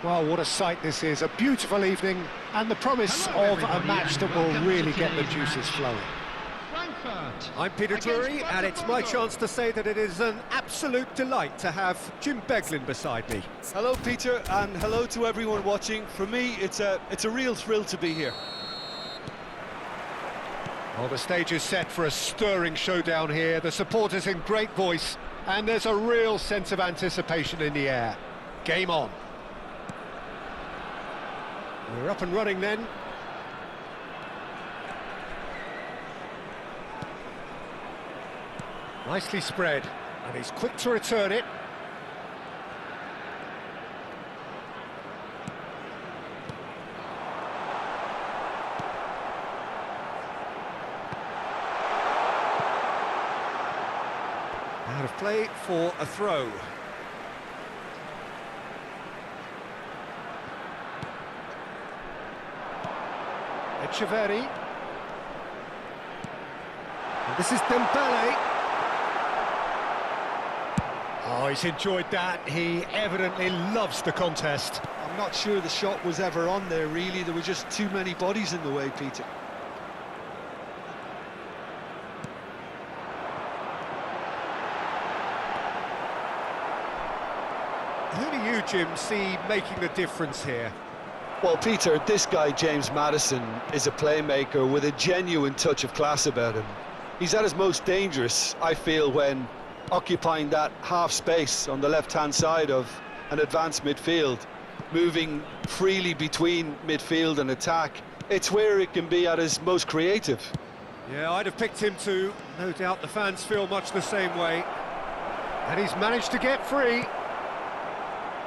Well, what a sight this is, a beautiful evening, and the promise of a match that will really get the juices flowing. I'm Peter Drury, and it's my chance to say that it is an absolute delight to have Jim Beglin beside me. Hello, Peter, and hello to everyone watching. For me, it's a real thrill to be here. Well, the stage is set for a stirring showdown here, the supporters in great voice, and there's a real sense of anticipation in the air. Game on. We're up and running then. Nicely spread, and he's quick to return it. Out of play for a throw. Echeverri. And this is Dembele. Oh, he's enjoyed that. He evidently loves the contest. I'm not sure the shot was ever on there, really. There were just too many bodies in the way, Peter. Who do you, Jim, see making the difference here? Well, Peter, this guy, James Maddison, is a playmaker with a genuine touch of class about him. He's at his most dangerous, I feel, when occupying that half space on the left-hand side of an advanced midfield, moving freely between midfield and attack. It's where it can be at his most creative. Yeah, I'd have picked him too. No doubt the fans feel much the same way. And he's managed to get free.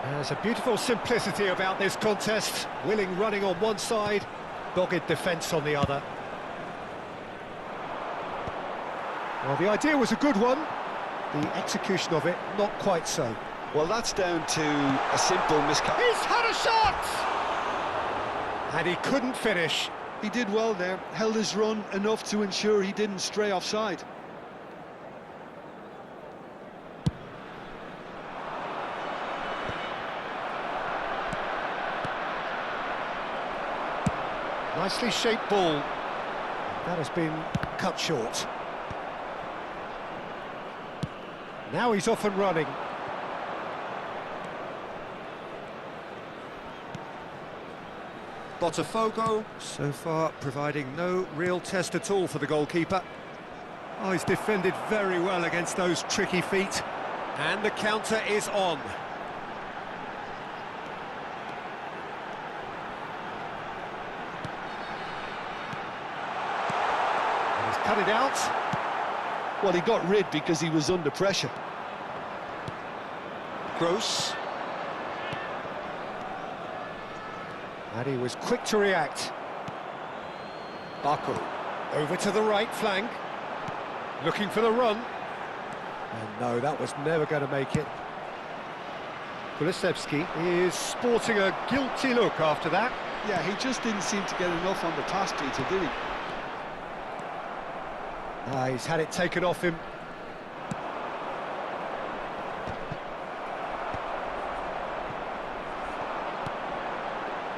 There's a beautiful simplicity about this contest. Willing running on one side, dogged defence on the other. Well, the idea was a good one. The execution of it, not quite so. Well, that's down to a simple miscalculation. He's had a shot! And he couldn't finish. He did well there, held his run enough to ensure he didn't stray offside. Nicely shaped ball. That has been cut short. Now he's off and running. Botafogo, so far providing no real test at all for the goalkeeper. Oh, he's defended very well against those tricky feet. And the counter is on. And he's cut it out. Well, he got rid because he was under pressure. Gross. And he was quick to react. Baku over to the right flank, looking for the run. And no, that was never going to make it. Kulusevski is sporting a guilty look after that. Yeah, he just didn't seem to get enough on the pass, Peter, did he? He's had it taken off him.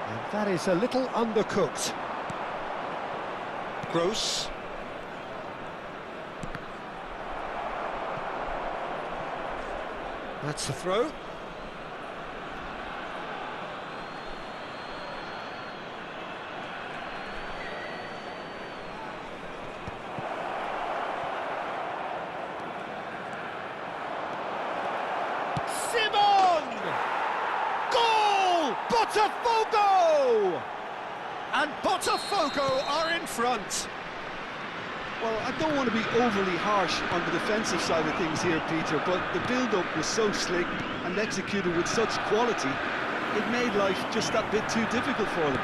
And that is a little undercooked. Gross. That's the throw. Botafogo! And Botafogo are in front. Well, I don't want to be overly harsh on the defensive side of things here, Peter, but the build-up was so slick and executed with such quality, it made life just that bit too difficult for them.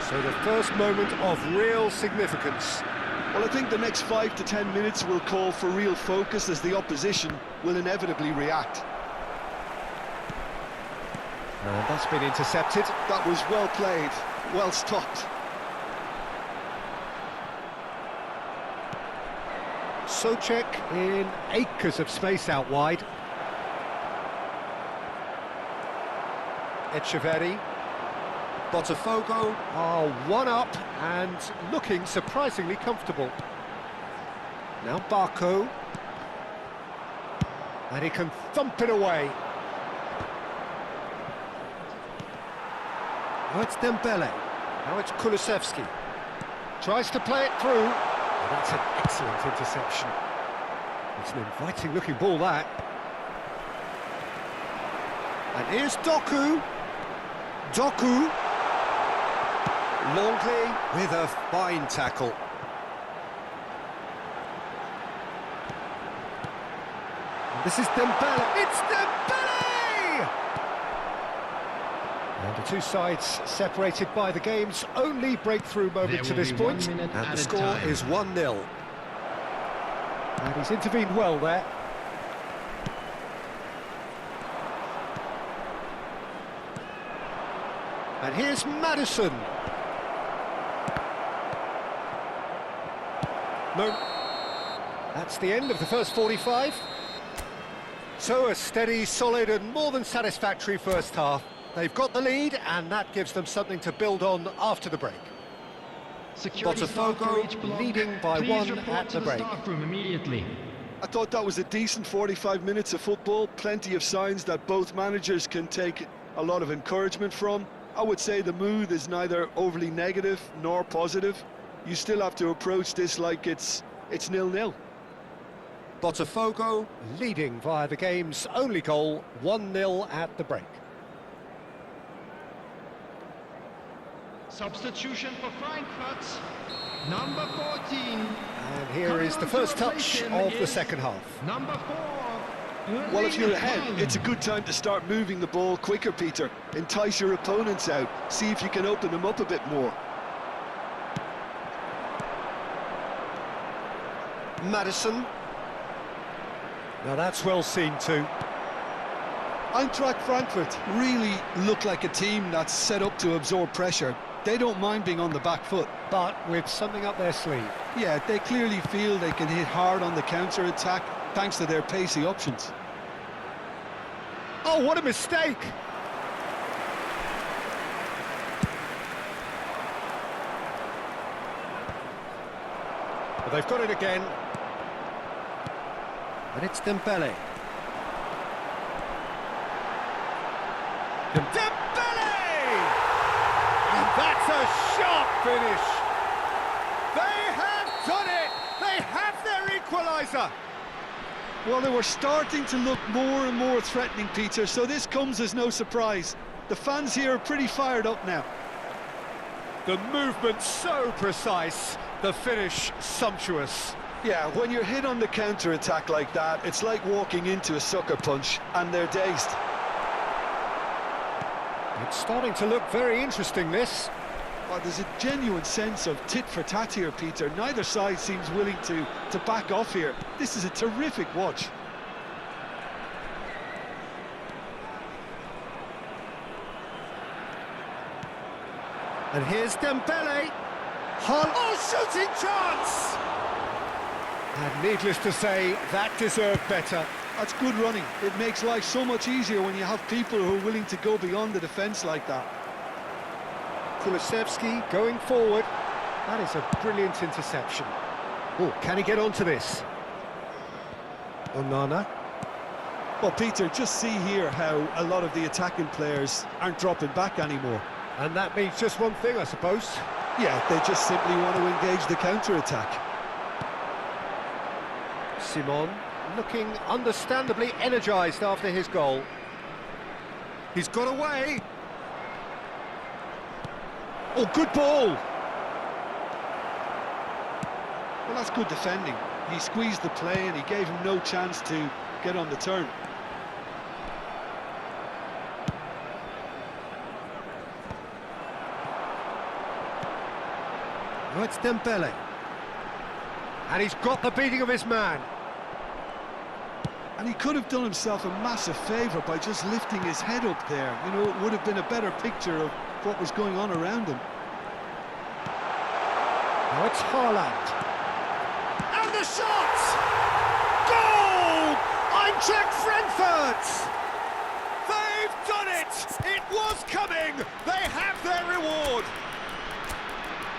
So the first moment of real significance. Well, I think the next 5 to 10 minutes will call for real focus as the opposition will inevitably react. And that's been intercepted. That was well played, well stopped. Souček in acres of space out wide. Echeverri. Botafogo are one up and looking surprisingly comfortable. Now Barco. And he can thump it away. Now it's Dembele. Now it's Kulusevski. Tries to play it through. And that's an excellent interception. It's an inviting looking ball, that. And here's Doku. Doku. Longley with a fine tackle. And this is Dembele. It's Dembele! And the two sides separated by the game's only breakthrough moment to this point. And the score is 1-0. And he's intervened well there. And here's Matezus. No. That's the end of the first 45. So a steady, solid and more than satisfactory first half. They've got the lead and that gives them something to build on after the break. Botafogo leading by one at the break. I thought that was a decent 45 minutes of football. Plenty of signs that both managers can take a lot of encouragement from. I would say the mood is neither overly negative nor positive. You still have to approach this like it's 0-0. Botafogo leading via the game's only goal, 1-0 at the break. Substitution for Frankfurt, number 14. And here is the first touch of the second half. Number 4. Well, if you're ahead, it's a good time to start moving the ball quicker, Peter. Entice your opponents out, see if you can open them up a bit more. Madison. Now that's well seen too. Eintracht Frankfurt really look like a team that's set up to absorb pressure. They don't mind being on the back foot. But with something up their sleeve. Yeah, they clearly feel they can hit hard on the counter-attack thanks to their pacey options. Oh, what a mistake! But they've got it again. And it's Dembele. Dembele! And that's a sharp finish. They have done it! They have their equaliser! Well, they were starting to look more and more threatening, Peter, so this comes as no surprise. The fans here are pretty fired up now. The movement so precise, the finish sumptuous. Yeah, when you're hit on the counter-attack like that, it's like walking into a sucker punch, and they're dazed. It's starting to look very interesting, this. Well, there's a genuine sense of tit-for-tat here, Peter. Neither side seems willing to back off here. This is a terrific watch. And here's Dembele. Oh, shooting chance! And needless to say, that deserved better. That's good running. It makes life so much easier when you have people who are willing to go beyond the defence like that. Kulusevski going forward. That is a brilliant interception. Oh, can he get onto this? Onana. Well, Peter, just see here how a lot of the attacking players aren't dropping back anymore. And that means just one thing, I suppose. Yeah, they just simply want to engage the counter-attack. Simon looking understandably energised after his goal. He's got away. Oh, good ball. Well, that's good defending. He squeezed the play and he gave him no chance to get on the turn. Oh, it's Dembele. And he's got the beating of his man. And he could have done himself a massive favour by just lifting his head up there. You know, it would have been a better picture of what was going on around him. Now it's Haaland. And the shot! Goal! Eintracht Frankfurt! They've done it! it! It was coming! They have their reward!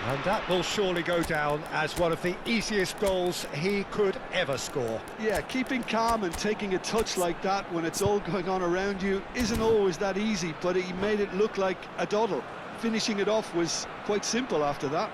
And that will surely go down as one of the easiest goals he could ever score. Yeah, keeping calm and taking a touch like that when it's all going on around you isn't always that easy, but he made it look like a doddle. Finishing it off was quite simple after that.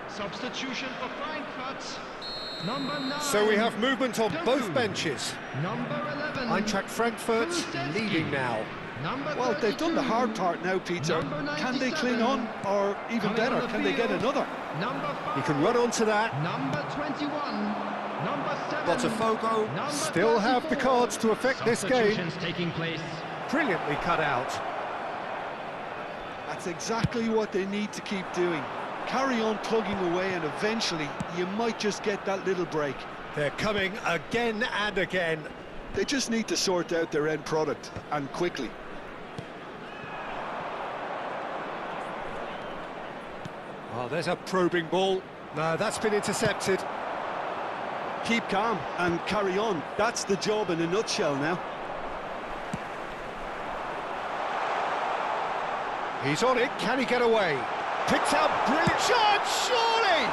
Substitution for Frankfurt. Number 9. So we have movement on both Doku. benches. Number 11. Eintracht Frankfurt leading now. Number Well, they've done the hard part now, Peter. Number Can they cling 97. on? Or even Coming better, on the can they get field. another? Number 5. He can run onto that. Number 21. Number 7. Botafogo. Number Still have the 34. cards to affect this game. Substitutions taking place. Brilliantly cut out. That's exactly what they need to keep doing. Carry on plugging away and eventually you might just get that little break. They're coming again and again. They just need to sort out their end product, and quickly. Oh, there's a probing ball. No, that's been intercepted. Keep calm and carry on. That's the job in a nutshell now. He's on it. Can he get away? Picked out brilliant shot, surely!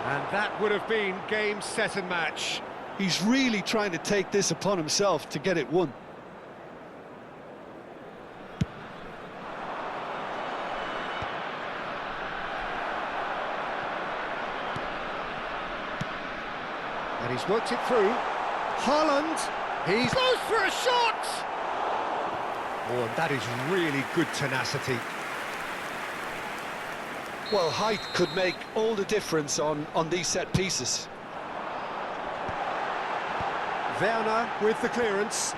And that would have been game, set and match. He's really trying to take this upon himself to get it won. And he's worked it through. Haaland, he's goes for a shot! Oh, and that is really good tenacity. Well, height could make all the difference on these set pieces. Werner with the clearance.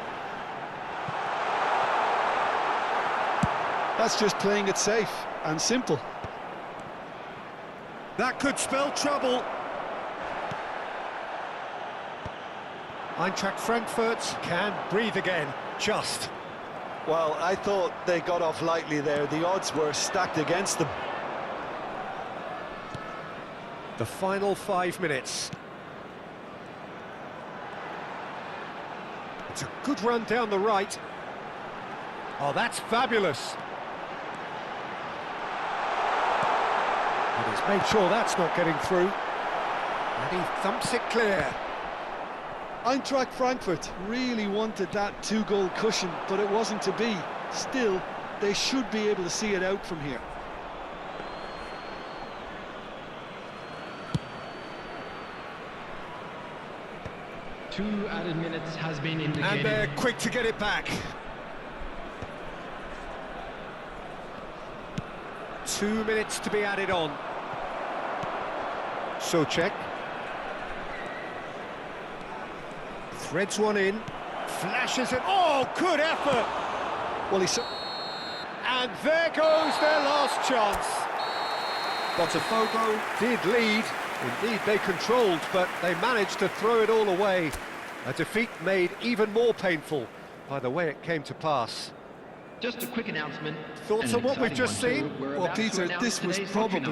That's just playing it safe and simple. That could spell trouble. Eintracht Frankfurt can breathe again, just. Well, I thought they got off lightly there. The odds were stacked against them. The final 5 minutes. It's a good run down the right. Oh, that's fabulous. And he's made sure that's not getting through. And he thumps it clear. Eintracht Frankfurt really wanted that two-goal cushion, but it wasn't to be. Still, they should be able to see it out from here. Two added minutes has been indicated. And they're quick to get it back. 2 minutes to be added on. Souček. Threads one in. Flashes it. Oh, good effort! Well, he's... And there goes their last chance. Botafogo. Did lead. Indeed, they controlled, but they managed to throw it all away. A defeat made even more painful by the way it came to pass. Just a quick announcement. Thoughts An on what we've exciting just one, seen? too. We're Well, about to Peter, announce this was today's probably entry